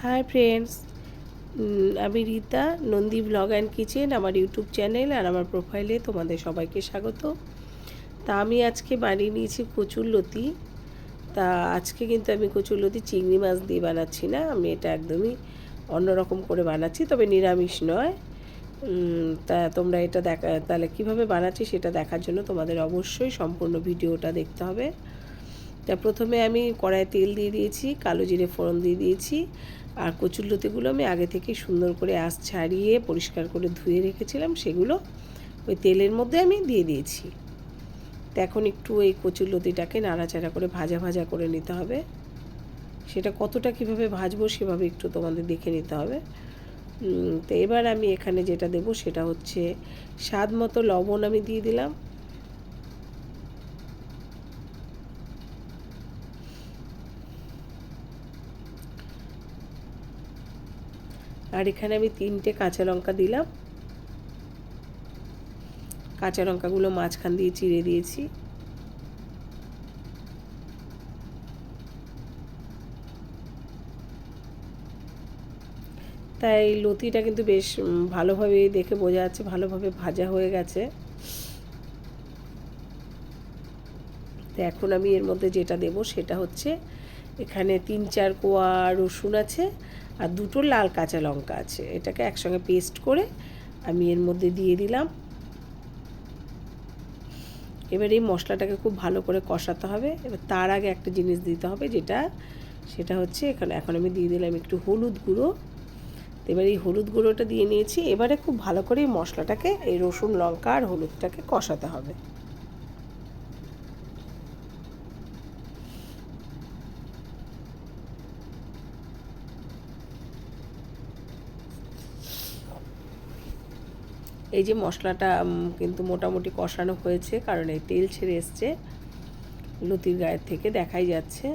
Hi friends, আমি Rita, Nandi blog and kitchen আমার YouTube channel আর আমার প্রোফাইলে তোমাদের সবাইকে স্বাগত। তা আমি আজকে বানিয়ে নিয়েছি কচুরলতি। তা আজকে কিন্তু আমি কচুরলতি চিংড়ি মাছ দিয়ে বানাচ্ছি না, আমি এটা একদমই অন্যরকম করে বানাচ্ছি, তবে নিরামিষ নয়। তা তোমরা এটা তাহলে কীভাবে বানাচ্ছি সেটা দেখার জন্য তোমাদের অবশ্যই সম্পূর্ণ ভিডিওটা দেখতে হবে। তা প্রথমে আমি কড়াইয়ে তেল দিয়ে দিয়েছি, কালো জিরে ফোড়ন দিয়ে দিয়েছি, আর কচুরলতিগুলো আমি আগে থেকে সুন্দর করে আঁশ ছাড়িয়ে পরিষ্কার করে ধুয়ে রেখেছিলাম, সেগুলো ওই তেলের মধ্যে আমি দিয়ে দিয়েছি। তো এখন একটু এই কচুরলতিটাকে নাড়াচাড়া করে ভাজা ভাজা করে নিতে হবে। সেটা কতটা কীভাবে ভাজবো সেভাবে একটু তোমাদের দেখে নিতে হবে। তো এবার আমি এখানে যেটা দেব সেটা হচ্ছে স্বাদ মতো লবণ আমি দিয়ে দিলাম। আর এখানে আমি 3টে কাঁচা লঙ্কা দিলাম, কাঁচা লঙ্কাগুলো মাঝখান দিয়ে চিড়ে দিয়েছি। তাই লতিটা কিন্তু বেশ ভালোভাবে দেখে বোঝা যাচ্ছে ভালোভাবে ভাজা হয়ে গেছে। তো এখন আমি এর মধ্যে যেটা দেব সেটা হচ্ছে এখানে 3-4 কোয়া রসুন আছে আর 2টো লাল কাঁচা লঙ্কা আছে, এটাকে একসঙ্গে পেস্ট করে আমি এর মধ্যে দিয়ে দিলাম। এবার এই মশলাটাকে খুব ভালো করে কষাতে হবে। এবার তার আগে একটা জিনিস দিতে হবে, সেটা হচ্ছে এখন আমি দিয়ে দিলাম একটু হলুদ গুঁড়ো। এবার এই হলুদ গুঁড়োটা দিয়ে নিয়েছি। এবারে খুব ভালো করে এই মশলাটাকে, এই রসুন লঙ্কা আর হলুদটাকে কষাতে হবে। এই যে মশলাটা কিন্তু মোটামুটি কষানো হয়েছে, কারণ এই তেল ছেড়ে এসছে লতির গায়ের থেকে, দেখাই যাচ্ছে।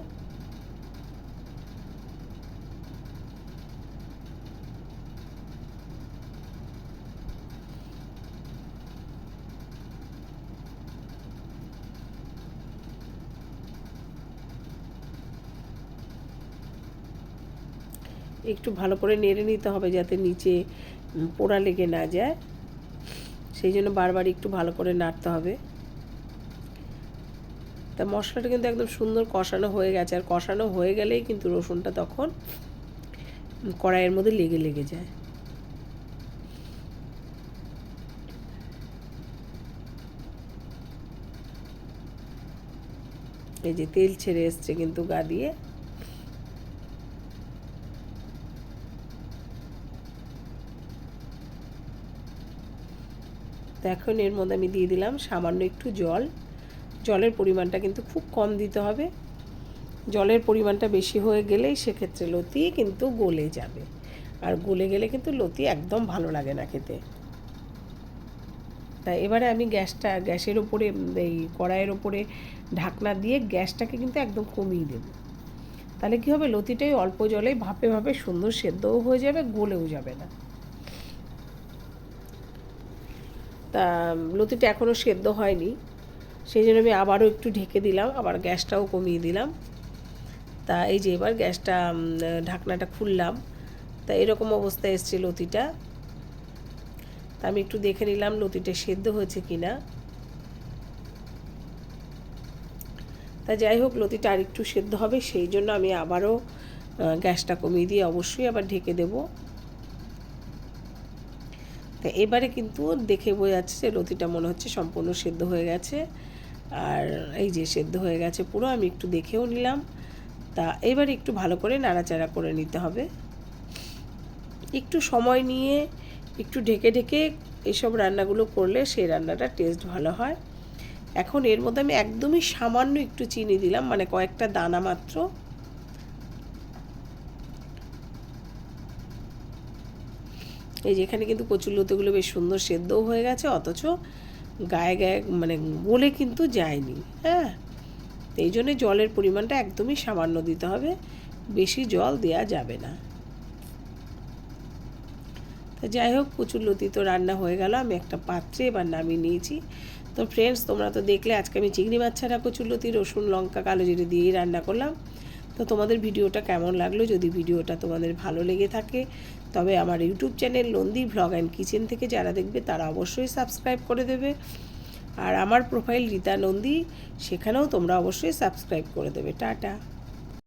একটু ভালো করে নেড়ে নিতে হবে যাতে নিচে পোড়া লেগে না যায়, সেই জন্য বারবার একটু ভালো করে নাড়তে হবে। তা মশলাটা কিন্তু একদম সুন্দর কষানো হয়ে গেছে, আর কষানো হয়ে গেলেই কিন্তু রসুনটা তখন কড়াইয়ের মধ্যে লেগে লেগে যায়। এই যে তেল ছেড়ে এসছে কিন্তু গা দিয়ে। তো এখন এর মধ্যে আমি দিয়ে দিলাম সামান্য একটু জল। জলের পরিমাণটা কিন্তু খুব কম দিতে হবে, জলের পরিমাণটা বেশি হয়ে গেলেই সেক্ষেত্রে লতি কিন্তু গলে যাবে, আর গলে গেলে কিন্তু লতি একদম ভালো লাগে না খেতে। তা এবারে আমি গ্যাসের ওপরে, এই কড়াইয়ের ওপরে ঢাকনা দিয়ে গ্যাসটাকে কিন্তু একদম কমিয়ে দেব। তাহলে কী হবে, লতিটাই অল্প জলেই ভাপে ভাপে সুন্দর সেদ্ধও হয়ে যাবে, গলেও যাবে না। তা লতিটা এখনও সেদ্ধ হয়নি, সেই জন্য আমি আবারও একটু ঢেকে দিলাম, আবার গ্যাসটাও কমিয়ে দিলাম। তা এই যে এবার গ্যাসটা, ঢাকনাটা খুললাম, তা এরকম অবস্থায় এসছে লতিটা। তা আমি একটু দেখে নিলাম লতিটা সেদ্ধ হয়েছে কিনা। তা যাই হোক, লতিটা আর একটু সেদ্ধ হবে, সেই জন্য আমি আবারও গ্যাসটা কমিয়ে দিয়ে অবশ্যই আবার ঢেকে দেব। তা এবারে কিন্তু দেখে বোঝা যাচ্ছে যে লতিটা মনে হচ্ছে সম্পূর্ণ সেদ্ধ হয়ে গেছে, আর এই যে সেদ্ধ হয়ে গেছে পুরো, আমি একটু দেখেও নিলাম। তা এবারে একটু ভালো করে নাড়াচাড়া করে নিতে হবে, একটু সময় নিয়ে একটু ঢেকে ঢেকে এসব রান্নাগুলো করলে সেই রান্নাটা টেস্ট ভালো হয়। এখন এর মধ্যে আমি একদমই সামান্য একটু চিনি দিলাম, মানে কয়েকটা দানা মাত্র। এই যে এখানে কিন্তু কচুরলতিগুলো বেশ সুন্দর সেদ্ধও হয়ে গেছে, অথচ গায়ে গায়ে মানে গলে কিন্তু যায়নি। হ্যাঁ, এই জন্যে জলের পরিমাণটা একদমই সামান্য দিতে হবে, বেশি জল দেওয়া যাবে না। তো যাই হোক, কচুরলতি তো রান্না হয়ে গেল, আমি একটা পাত্রে এবার নামিয়ে নিয়েছি। তো ফ্রেন্ডস, তোমরা তো দেখলে আজকে আমি চিংড়ি মাছ ছাড়া কচুরলতি রসুন লঙ্কা কালো জিরে দিয়েই রান্না করলাম। তো তো তোমাদের ভিডিওটা কেমন লাগলো? যদি ভিডিওটা তোমাদের ভালো লেগে থাকে তবে আমার YouTube channel Nandi blog and kitchen থেকে যারা দেখবে তারা অবশ্যই সাবস্ক্রাইব করে দেবে। আর আমার প্রোফাইল রীতা নন্দী, সেখানেও তোমরা অবশ্যই সাবস্ক্রাইব করে দেবে। টাটা।